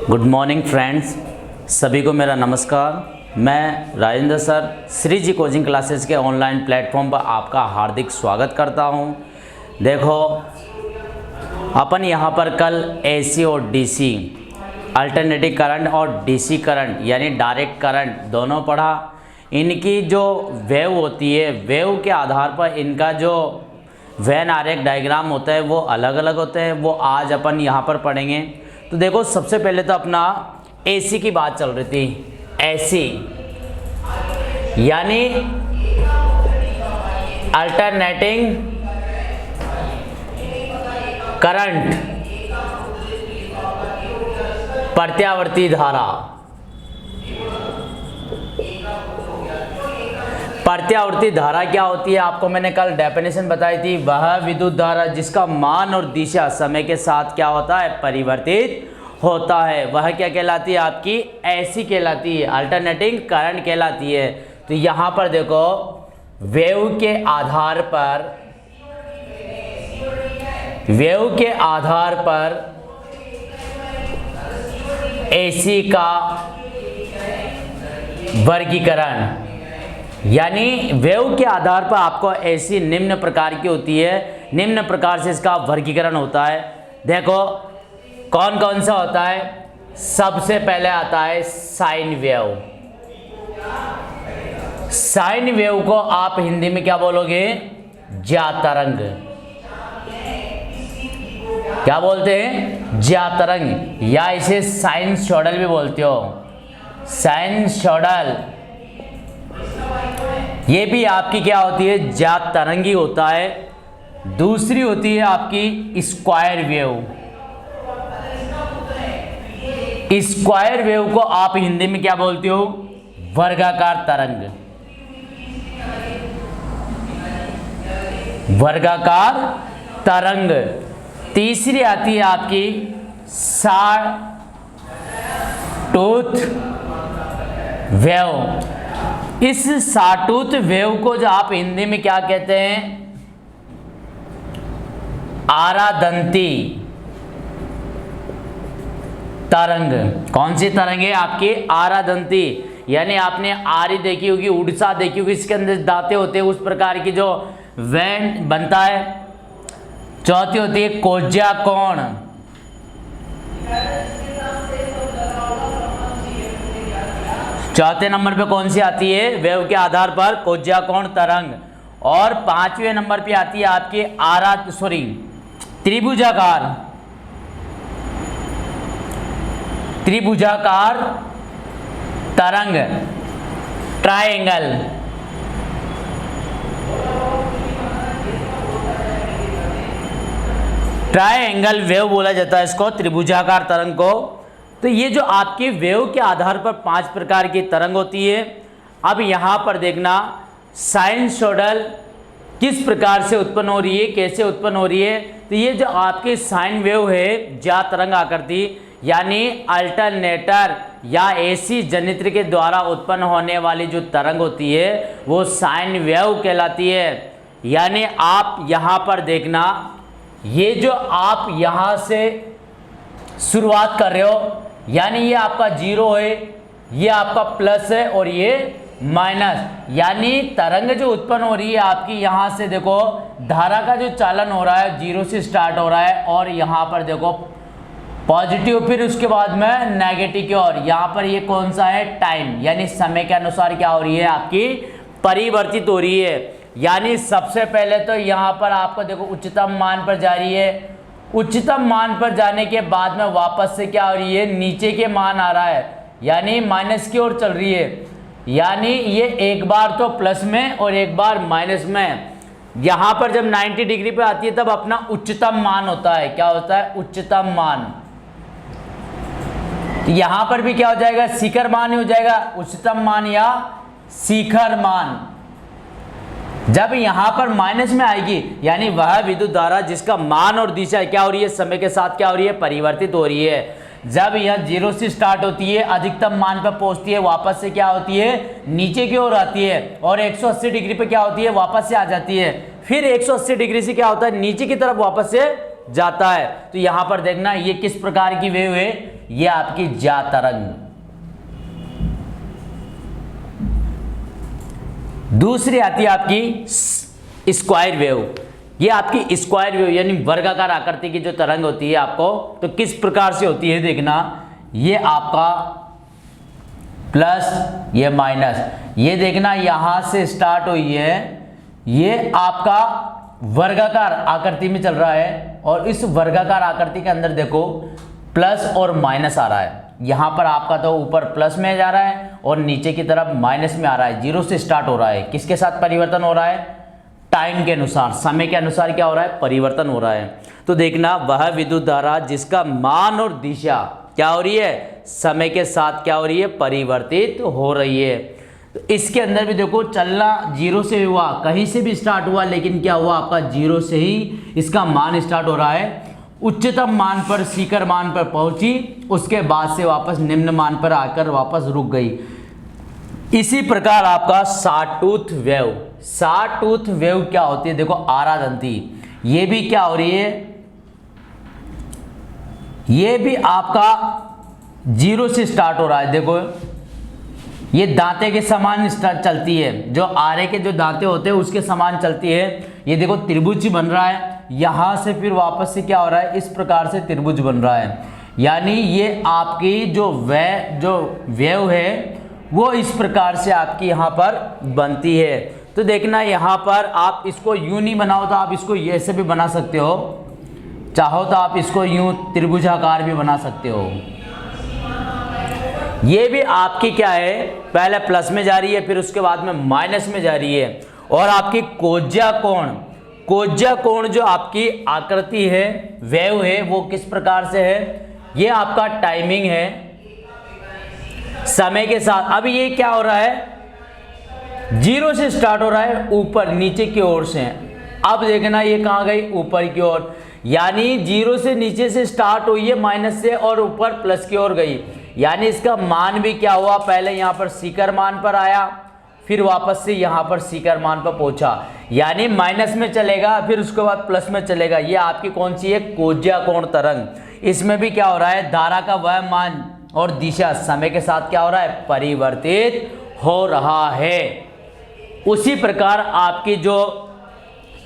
Good morning friends, सभी को मेरा नमस्कार। मैं राजेंद्र सर श्री जी कोचिंग क्लासेस के ऑनलाइन प्लेटफॉर्म पर आपका हार्दिक स्वागत करता हूं। देखो, अपन यहां पर कल एसी और डीसी, अल्टरनेटिव करंट और डीसी करंट यानी डायरेक्ट करंट दोनों पढ़ा। इनकी जो वेव होती है, वेव के आधार पर इनका जो वेन आरेख डायग्राम होता है वो अलग अलग होते हैं। वो आज अपन यहाँ पर पढ़ेंगे। तो देखो, सबसे पहले तो अपना एसी की बात चल रही थी। एसी यानी अल्टरनेटिंग करंट, प्रत्यावर्ती धारा। प्रत्यावर्ती धारा क्या होती है, आपको मैंने कल डेफिनेशन बताई थी। वह विद्युत धारा जिसका मान और दिशा समय के साथ क्या होता है, परिवर्तित होता है, वह क्या कहलाती है, आपकी एसी कहलाती है, अल्टरनेटिंग करंट कहलाती है। तो यहां पर देखो, वेव के आधार पर एसी का वर्गीकरण, यानी वेव के आधार पर आपको ऐसी निम्न प्रकार की होती है, निम्न प्रकार से इसका वर्गीकरण होता है। देखो कौन कौन सा होता है। सबसे पहले आता है साइन वेव। साइन वेव को आप हिंदी में क्या बोलोगे, ज्या तरंग। क्या बोलते हैं, ज्या तरंग, या इसे साइनसोइडल भी बोलते हो, साइनसोइडल। ये भी आपकी क्या होती है, ज्या तरंगी होता है। दूसरी होती है आपकी स्क्वायर वेव। स्क्वायर वेव को आप हिंदी में क्या बोलते हो, वर्गाकार तरंग। वर्गाकार तरंग। तीसरी आती है आपकी सॉटूथ वेव। इस सॉटूथ वेव को जो आप हिंदी में क्या कहते हैं, आरादंती तरंग। कौन सी तरंग है आपकी, आरादंती। यानी आपने आरी देखी होगी, उड़ीसा देखी होगी, इसके अंदर दांते होते हैं, उस प्रकार की जो वेन बनता है। चौथी होती है कोज्या कोण। चौथे नंबर पे कौन सी आती है, वेव के आधार पर कोज्या कोण तरंग। और पांचवें नंबर पे आती है आपकी त्रिभुजाकार तरंग, ट्रायंगल। ट्रायंगल वेव बोला जाता है इसको, त्रिभुजाकार तरंग को। तो ये जो आपकी वेव के आधार पर 5 प्रकार की तरंग होती है। अब यहां पर देखना, साइनसोइडल किस प्रकार से उत्पन्न हो रही है, कैसे उत्पन्न हो रही है। तो ये जो आपकी साइन वेव है, ज्या तरंग आकृति, यानी अल्टरनेटर या एसी जनित्र के द्वारा उत्पन्न होने वाली जो तरंग होती है वो साइन वेव कहलाती है। यानी आप यहां पर देखना, ये जो आप यहां से शुरुआत कर रहे हो, यानी ये आपका 0 है, ये आपका प्लस है और ये माइनस। यानी तरंग जो उत्पन्न हो रही है आपकी, यहां से देखो धारा का जो चालन हो रहा है 0 से स्टार्ट हो रहा है, और यहां पर देखो पॉजिटिव, फिर उसके बाद में नेगेटिव की ओर। यहां पर ये कौन सा है, टाइम, यानी समय के अनुसार क्या हो रही है, आपकी परिवर्तित हो रही है। यानी सबसे पहले तो यहां पर आपको देखो उच्चतम मान पर जा रही है। उच्चतम मान पर जाने के बाद में वापस से क्या हो रही है, नीचे के मान आ रहा है, यानी माइनस की ओर चल रही है। यानी ये एक बार तो प्लस में और एक बार माइनस में। यहां पर जब 90 डिग्री पे आती है तब अपना उच्चतम मान होता है। क्या होता है, उच्चतम मान। यहां पर भी क्या हो जाएगा, शिखर मान ही हो जाएगा, उच्चतम मान या शिखर मान। जब यहां पर माइनस में आएगी, यानी वह विद्युत धारा जिसका मान और दिशा क्या हो रही है, समय के साथ क्या हो रही है, परिवर्तित हो रही है। जब यह 0 से स्टार्ट होती है, अधिकतम मान पर पहुंचती है, वापस से क्या होती है, नीचे की ओर आती है, और 180 डिग्री पे क्या होती है, वापस से आ जाती है। फिर 180 डिग्री से क्या होता है, नीचे की तरफ वापस से जाता है। तो यहां पर देखना ये किस प्रकार की वेव है, ये आपकी ज्या तरंग। दूसरी आती है आपकी स्क्वायर वेव। ये आपकी स्क्वायर वेव यानी वर्गाकार आकृति की जो तरंग होती है आपको, तो किस प्रकार से होती है देखना, ये आपका प्लस ये माइनस, ये देखना यहां से स्टार्ट हुई है, ये आपका वर्गाकार आकृति में चल रहा है और इस वर्गाकार आकृति के अंदर देखो प्लस और माइनस आ रहा है। यहाँ पर आपका तो ऊपर प्लस में जा रहा है और नीचे की तरफ माइनस में आ रहा है, जीरो से स्टार्ट हो रहा है। किसके साथ परिवर्तन हो रहा है? टाइम के अनुसार, समय के अनुसार क्या हो रहा है? परिवर्तन हो रहा है। तो देखना वह विद्युत धारा जिसका मान और दिशा क्या हो रही है? समय के साथ क्या हो रही है? परिवर्तित हो रही है। तो इसके अंदर भी देखो चलना जीरो से हुआ, कहीं से भी स्टार्ट हुआ, लेकिन क्या हुआ आपका जीरो से ही इसका मान स्टार्ट हो रहा है। उच्चतम मान पर, शिखर मान पर पहुंची, उसके बाद से वापस निम्न मान पर आकर वापस रुक गई। इसी प्रकार आपका सॉटूथ वेव, सॉटूथ वेव क्या होती है? देखो आरादंती, ये भी क्या हो रही है? ये भी आपका जीरो से स्टार्ट हो रहा है। देखो ये दांते के समान चलती है, जो आरे के जो दांते होते हैं उसके समान चलती है। ये देखो त्रिभुज बन रहा है, यहां से फिर वापस से क्या हो रहा है? इस प्रकार से त्रिभुज बन रहा है। यानी ये आपकी जो वेव है वो इस प्रकार से आपकी यहाँ पर बनती है। तो देखना यहाँ पर आप इसको यूं नहीं बनाओ तो आप इसको ऐसे भी बना सकते हो, चाहो तो आप इसको यूं त्रिभुजाकार भी बना सकते हो। ये भी आपकी क्या है? पहले प्लस में जा रही है, फिर उसके बाद में माइनस में जा रही है। और आपकी कोज्या कोण, कोज्या कोण जो आपकी आकृति है, वेव है, वो किस प्रकार से है? ये आपका टाइमिंग है समय के साथ। अब ये क्या हो रहा है? जीरो से स्टार्ट हो रहा है, ऊपर नीचे की ओर से। अब देखना ये कहाँ गई? ऊपर की ओर। यानी जीरो से नीचे से स्टार्ट हुई है माइनस से और ऊपर प्लस की ओर गई। यानी इसका मान भी क्या हुआ? पहले यहाँ पर शिखर मान पर आया, फिर वापस से यहाँ पर शिखर मान पर पहुंचा। यानी माइनस में चलेगा, फिर उसके बाद प्लस में चलेगा। ये आपकी कौन सी है? कोज्या कोण तरंग। इसमें भी क्या हो रहा है? धारा का वह मान और दिशा समय के साथ क्या हो रहा है? परिवर्तित हो रहा है। उसी प्रकार आपकी जो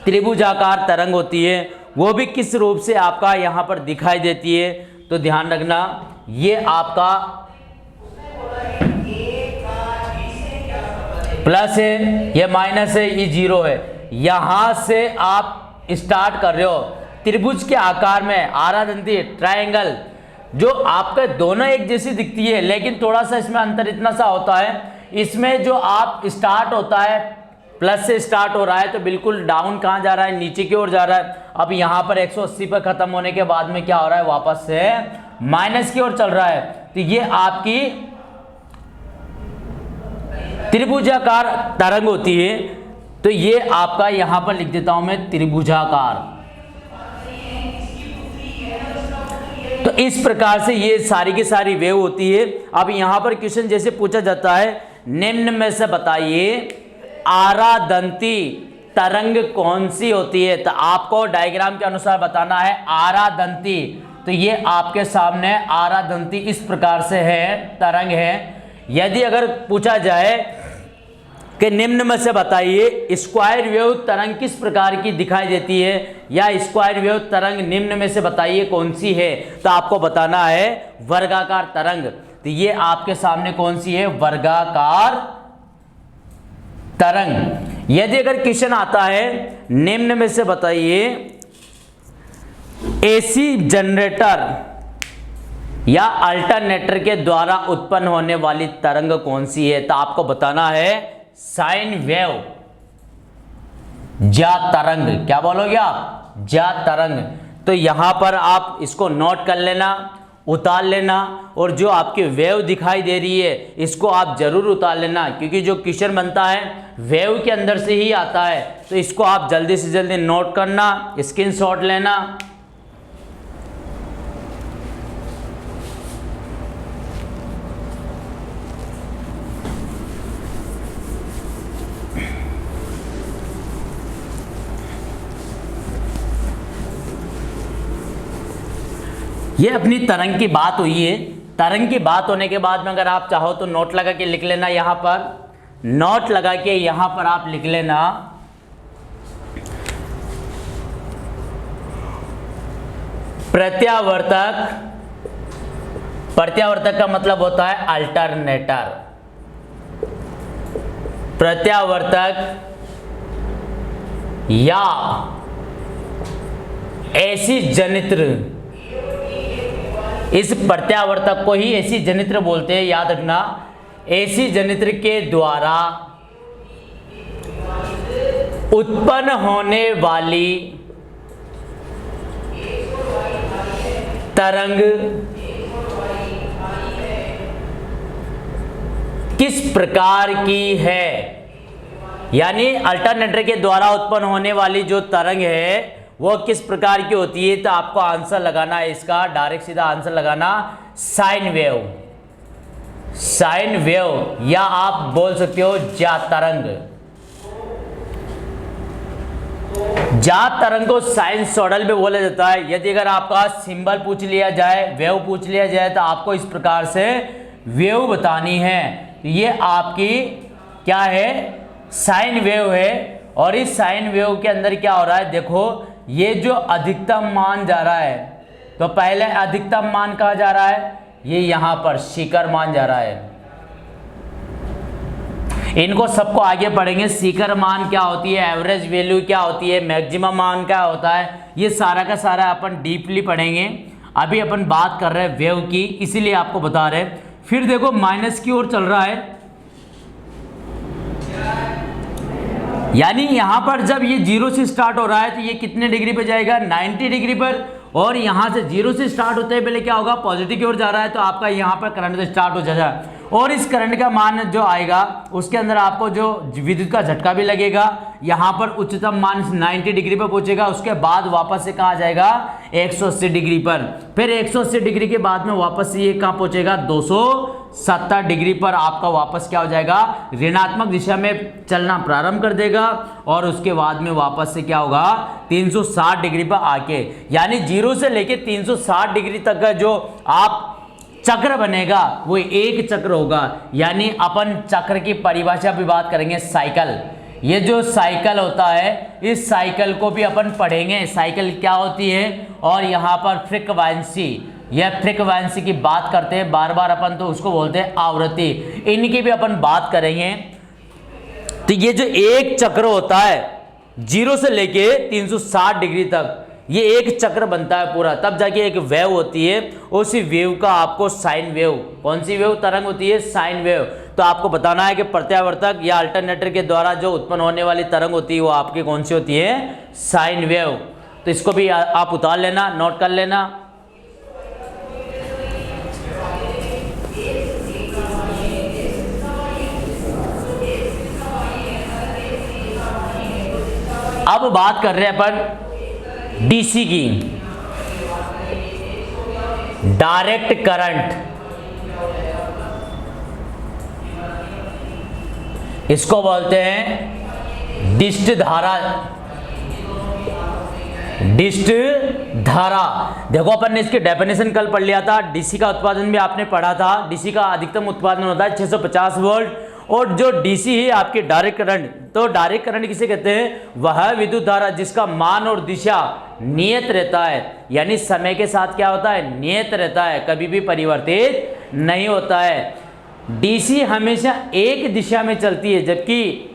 त्रिभुजाकार तरंग होती है वो भी किस रूप से आपका यहाँ पर दिखाई देती है? तो ध्यान रखना, ये आपका प्लस है, ये माइनस है, ये जीरो है। यहां से आप स्टार्ट कर रहे हो त्रिभुज के आकार में, आरादंती ट्रायंगल, जो आपके दोनों एक जैसी दिखती है, लेकिन थोड़ा सा इसमें अंतर इतना सा होता है, इसमें जो आप स्टार्ट होता है प्लस से स्टार्ट हो रहा है तो बिल्कुल डाउन कहाँ जा रहा है? नीचे की ओर जा रहा है। अब यहाँ पर 180 पर खत्म होने के बाद में क्या हो रहा है? वापस से माइनस की ओर चल रहा है। तो ये आपकी त्रिभुजाकार तरंग होती है। तो ये आपका यहां पर लिख देता हूं मैं त्रिभुजाकार। तो इस प्रकार से ये सारी की सारी वेव होती है। अब यहां पर क्वेश्चन जैसे पूछा जाता है, निम्न में से बताइए आरादंती तरंग कौन सी होती है? तो आपको डायग्राम के अनुसार बताना है आरादंती। तो ये आपके सामने आरादंती इस प्रकार से है, तरंग है। यदि अगर पूछा जाए कि निम्न में से बताइए स्क्वायर वेव तरंग किस प्रकार की दिखाई देती है, या स्क्वायर वेव तरंग निम्न में से बताइए कौन सी है, तो आपको बताना है वर्गाकार तरंग। तो ये आपके सामने कौन सी है? वर्गाकार तरंग। यदि अगर क्वेश्चन आता है निम्न में से बताइए एसी जनरेटर या अल्टरनेटर के द्वारा उत्पन्न होने वाली तरंग कौन सी है, तो आपको बताना है साइन वेव, ज्या तरंग। क्या बोलोगे आप? ज्या तरंग। तो यहां पर आप इसको नोट कर लेना, उतार लेना, और जो आपकी वेव दिखाई दे रही है इसको आप जरूर उतार लेना, क्योंकि जो क्वेश्चन बनता है वेव के अंदर से ही आता है। तो इसको आप जल्दी से जल्दी नोट करना, स्क्रीनशॉट लेना। ये अपनी तरंग की बात हुई है। तरंग की बात होने के बाद में अगर आप चाहो तो नोट लगा के लिख लेना, यहाँ पर नोट लगा के यहाँ पर आप लिख लेना प्रत्यावर्तक। प्रत्यावर्तक का मतलब होता है अल्टरनेटर। प्रत्यावर्तक या ऐसी जनित्र, इस प्रत्यावर्तक को ही ऐसी जनित्र बोलते हैं, याद रखना। ऐसी जनित्र के द्वारा उत्पन्न होने वाली तरंग किस प्रकार की है, यानी अल्टरनेटर के द्वारा उत्पन्न होने वाली जो तरंग है वो किस प्रकार की होती है। तो आपको आंसर लगाना है इसका, डायरेक्ट सीधा आंसर लगाना साइन वेव। साइन वेव या आप बोल सकते हो जा तरंग। जा तरंग को साइनसॉइडल में बोला जाता है। यदि अगर आपका सिंबल पूछ लिया जाए, वेव पूछ लिया जाए, तो आपको इस प्रकार से वेव बतानी है। ये आपकी क्या है, साइन वेव है। और इस साइन वेव के अंदर क्या हो रहा है, देखो ये जो अधिकतम मान जा रहा है, तो पहले अधिकतम मान कहा जा रहा है, ये यहां पर शिखर मान जा रहा है। इनको सबको आगे पढ़ेंगे। शिखर मान क्या होती है, एवरेज वैल्यू क्या होती है, मैक्सिमम मान क्या होता है, ये सारा का सारा अपन डीपली पढ़ेंगे। अभी अपन बात कर रहे हैं वेव की, इसीलिए आपको बता रहे हैं। फिर देखो माइनस की ओर चल रहा है, यानी यहां पर जब ये 0 से स्टार्ट हो रहा है तो ये कितने डिग्री पे जाएगा, 90 डिग्री पर। और यहां से 0 से स्टार्ट होते हैं पहले क्या होगा, पॉजिटिव की ओर जा रहा है, तो आपका यहां पर करंट से स्टार्ट हो जाएगा। और इस करंट का मान जो आएगा उसके अंदर आपको जो विद्युत का झटका भी लगेगा। यहाँ पर उच्चतम मान 90 डिग्री पर पहुंचेगा, उसके बाद वापस से कहाँ जाएगा, 180 डिग्री पर। फिर 180 डिग्री के बाद में वापस से ये कहाँ पहुंचेगा, 270 डिग्री पर आपका वापस क्या हो जाएगा, ऋणात्मक दिशा में चलना प्रारंभ कर देगा। और उसके बाद में वापस से क्या होगा, 360 डिग्री पर आके, यानी 0 से लेके 360 डिग्री तक का जो आप चक्र बनेगा वो एक चक्र होगा। यानी अपन चक्र की परिभाषा भी बात करेंगे, साइकिल। ये जो साइकिल होता है, इस साइकिल को भी अपन पढ़ेंगे, साइकिल क्या होती है। और यहाँ पर फ्रीक्वेंसी, यह फ्रीक्वेंसी की बात करते हैं बार बार अपन, तो उसको बोलते हैं आवृत्ति, इनकी भी अपन बात करेंगे। तो ये जो एक चक्र होता है 0 से लेके 360 डिग्री तक, ये एक चक्र बनता है पूरा, तब जाके एक वेव होती है। उसी वेव का आपको साइन वेव, कौन सी वेव तरंग होती है, साइन वेव। तो आपको बताना है कि प्रत्यावर्तक या अल्टरनेटर के द्वारा जो उत्पन्न होने वाली तरंग होती है वो आपकी कौन सी होती है, साइन वेव। तो इसको भी आप उतार लेना, नोट कर लेना। अब बात कर रहे हैं अपन डीसी की, डायरेक्ट करंट। इसको बोलते हैं डिस्ट धारा। डिस्ट धारा, देखो अपन ने इसकी डेफिनेशन कल पढ़ लिया था। डीसी का उत्पादन भी आपने पढ़ा था। डीसी का अधिकतम उत्पादन होता है 650 वोल्ट। और जो डीसी है आपकी डायरेक्ट करंट, तो डायरेक्ट करंट किसे कहते हैं, वह विद्युत धारा जिसका मान और दिशा नियत रहता है, यानी समय के साथ क्या होता है, नियत रहता है, कभी भी परिवर्तित नहीं होता है। डीसी हमेशा एक दिशा में चलती है, जबकि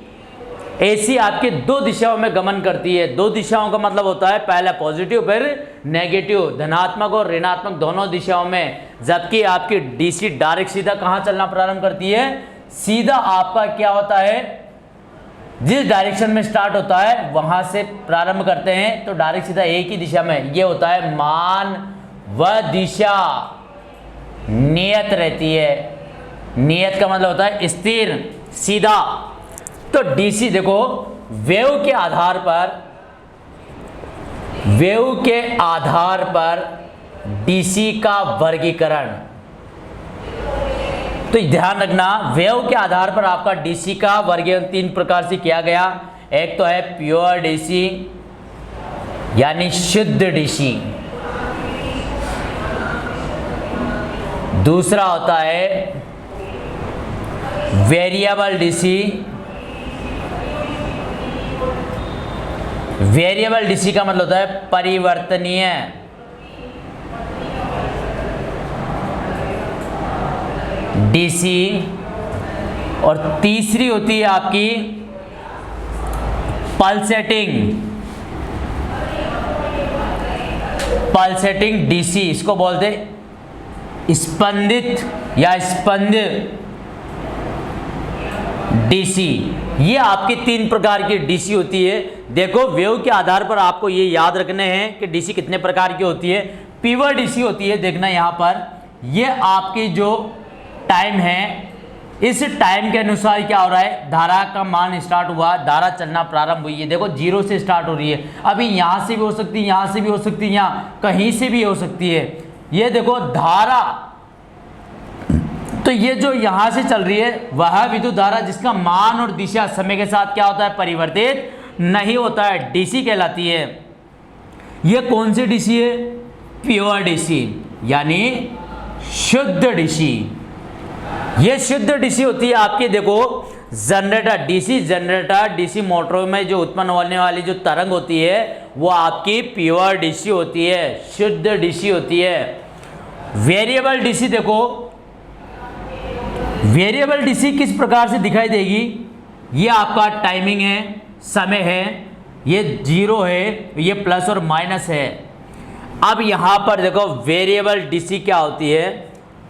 एसी आपकी दो दिशाओं में गमन करती है। दो दिशाओं का मतलब होता है पहला पॉजिटिव फिर नेगेटिव, धनात्मक और ऋणात्मक दोनों दिशाओं में। जबकि आपकी डीसी डायरेक्ट सीधा कहाँ चलना प्रारंभ करती है, सीधा आपका क्या होता है, जिस डायरेक्शन में स्टार्ट होता है वहां से प्रारंभ करते हैं, तो डायरेक्ट सीधा एक ही दिशा में। ये होता है मान व दिशा नियत रहती है। नियत का मतलब होता है स्थिर, सीधा। तो डीसी देखो, वेव के आधार पर डीसी का वर्गीकरण। तो ध्यान रखना, वेव के आधार पर आपका डीसी का वर्गीकरण 3 प्रकार से किया गया। एक तो है प्योर डीसी, यानी शुद्ध डीसी। दूसरा होता है वेरिएबल डीसी। वेरिएबल डीसी का मतलब होता है परिवर्तनीय। डीसी। और तीसरी होती है आपकी पल्सेटिंग डीसी। इसको बोलते स्पंदित या स्पंद डीसी। ये आपकी 3 प्रकार की डीसी होती है। देखो वेव के आधार पर आपको ये याद रखने हैं कि डीसी कितने प्रकार की होती है। प्योर डीसी होती है, देखना यहाँ पर, ये आपकी जो टाइम है, इस टाइम के अनुसार क्या हो रहा है, धारा का मान स्टार्ट हुआ, धारा चलना प्रारंभ हुई है। देखो 0 से स्टार्ट हो रही है, अभी यहाँ से भी हो सकती है, यहाँ से भी हो सकती है, यहाँ कहीं से भी हो सकती है। ये देखो धारा, तो ये जो यहाँ से चल रही है वह विद्युत धारा जिसका मान और दिशा समय के साथ क्या होता है, परिवर्तित नहीं होता है, डीसी कहलाती है। ये कौन सी डीसी है, प्योर डीसी यानी शुद्ध डीसी। ये शुद्ध डीसी होती है आपकी। देखो जनरेटर, डीसी जनरेटर, डीसी मोटरों में जो उत्पन्न होने वाली जो तरंग होती है वो आपकी प्योर डीसी होती है, शुद्ध डीसी होती है। वेरिएबल डीसी, देखो वेरिएबल डीसी किस प्रकार से दिखाई देगी, ये आपका टाइमिंग है, समय है, ये 0 है, ये प्लस और माइनस है। अब यहां पर देखो वेरिएबल डीसी क्या होती है,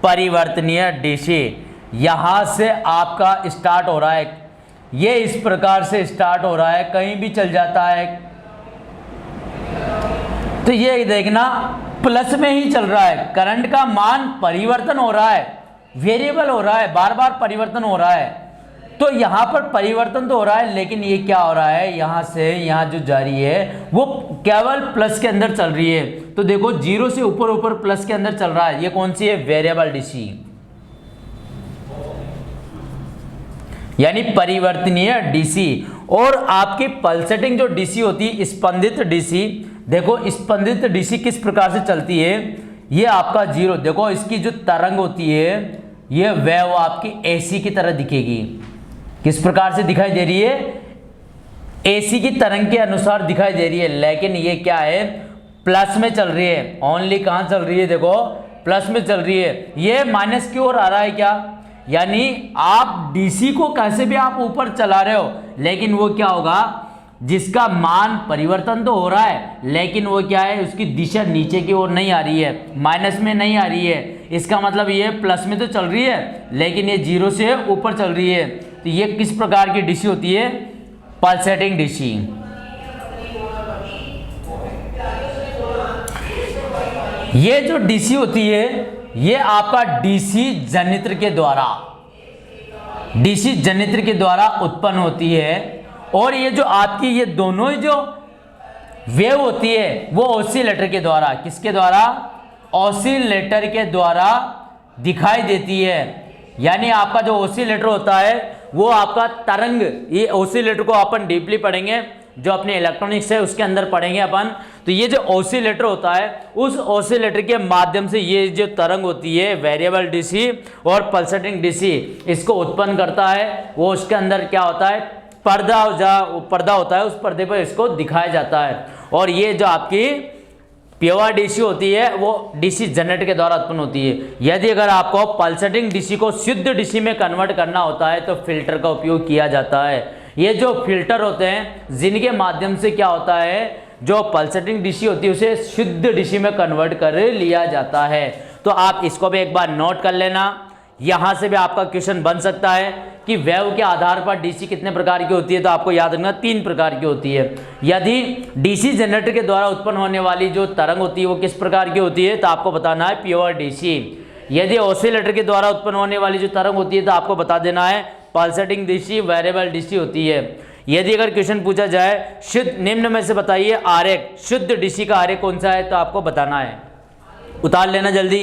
परिवर्तनीय डीसी। यहां से आपका स्टार्ट हो रहा है, ये इस प्रकार से स्टार्ट हो रहा है, कहीं भी चल जाता है। तो ये देखना प्लस में ही चल रहा है, करंट का मान परिवर्तन हो रहा है, वेरिएबल हो रहा है, बार बार परिवर्तन हो रहा है। तो यहां पर परिवर्तन तो हो रहा है, लेकिन ये क्या हो रहा है, यहां से यहां जो जारी है वो केवल प्लस के अंदर चल रही है। तो देखो 0 से ऊपर ऊपर प्लस के अंदर चल रहा है, ये कौन सी है, वेरिएबल डीसी यानी परिवर्तनीय डीसी। और आपकी पल्सेटिंग जो डीसी होती है, स्पंदित डीसी, देखो स्पंदित डीसी किस प्रकार से चलती है, ये आपका 0, देखो इसकी जो तरंग होती है ये वेव आपकी एसी की तरह दिखेगी। किस प्रकार से दिखाई दे रही है, एसी की तरंग के अनुसार दिखाई दे रही है, लेकिन ये क्या है, प्लस में चल रही है। ओनली कहां चल रही है, देखो प्लस में चल रही है। ये माइनस की ओर आ रहा है क्या, यानी आप डीसी को कैसे भी आप ऊपर चला रहे हो, लेकिन वो क्या होगा, जिसका मान परिवर्तन तो हो रहा है, लेकिन वो क्या है, उसकी दिशा नीचे की ओर नहीं आ रही है, माइनस में नहीं आ रही है। इसका मतलब ये प्लस में तो चल रही है, लेकिन ये 0 से ऊपर चल रही है। तो ये किस प्रकार की डीसी होती है, पल्सेटिंग डीसी। ये जो डीसी होती है ये आपका डीसी जनित्र के द्वारा उत्पन्न होती है। और ये जो आपकी ये दोनों ही जो वेव होती है वो ऑसिलेटर के द्वारा, किसके द्वारा, ऑसिलेटर के द्वारा दिखाई देती है। यानी आपका जो ऑसिलेटर होता है वो आपका तरंग, ये ऑसिलेटर को अपन डीपली पढ़ेंगे, जो अपने इलेक्ट्रॉनिक्स है उसके अंदर पढ़ेंगे अपन। तो ये जो ऑसिलेटर होता है, उस ऑसिलेटर के माध्यम से ये जो तरंग होती है वेरिएबल डीसी और पल्सेटिंग डीसी, इसको उत्पन्न करता है। वो उसके अंदर क्या होता है, पर्दा होता है, उस पर्दे पर इसको दिखाया जाता है। और ये जो आपकी प्योर डीसी होती है वो डीसी जनरेटर के द्वारा उत्पन्न होती है। यदि अगर आपको पल्सेटिंग डीसी को शुद्ध डीसी में कन्वर्ट करना होता है तो फिल्टर का उपयोग किया जाता है। ये जो फिल्टर होते हैं जिनके माध्यम से क्या होता है, जो पल्सेटिंग डीसी होती है उसे शुद्ध डीसी में कन्वर्ट कर लिया जाता है। तो आप इसको भी एक बार नोट कर लेना, यहां से भी आपका क्वेश्चन बन सकता है कि वेव के आधार पर डीसी कितने प्रकार की होती है। तो आपको याद रखना 3 प्रकार की होती है। यदि डीसी जनरेटर के द्वारा उत्पन्न होने वाली जो तरंग होती है वो किस प्रकार की होती है, तो आपको बताना है प्योर डीसी। यदि ऑसिलेटर के द्वारा उत्पन्न होने वाली जो तरंग होती है तो आपको बता देना है पल्सेटिंग डीसी, वेरिएबल डीसी होती है। यदि अगर क्वेश्चन पूछा जाए शुद्ध निम्न में से बताइए आरेख, शुद्ध डीसी का आरेख कौन सा है, तो आपको बताना है, उतार लेना जल्दी।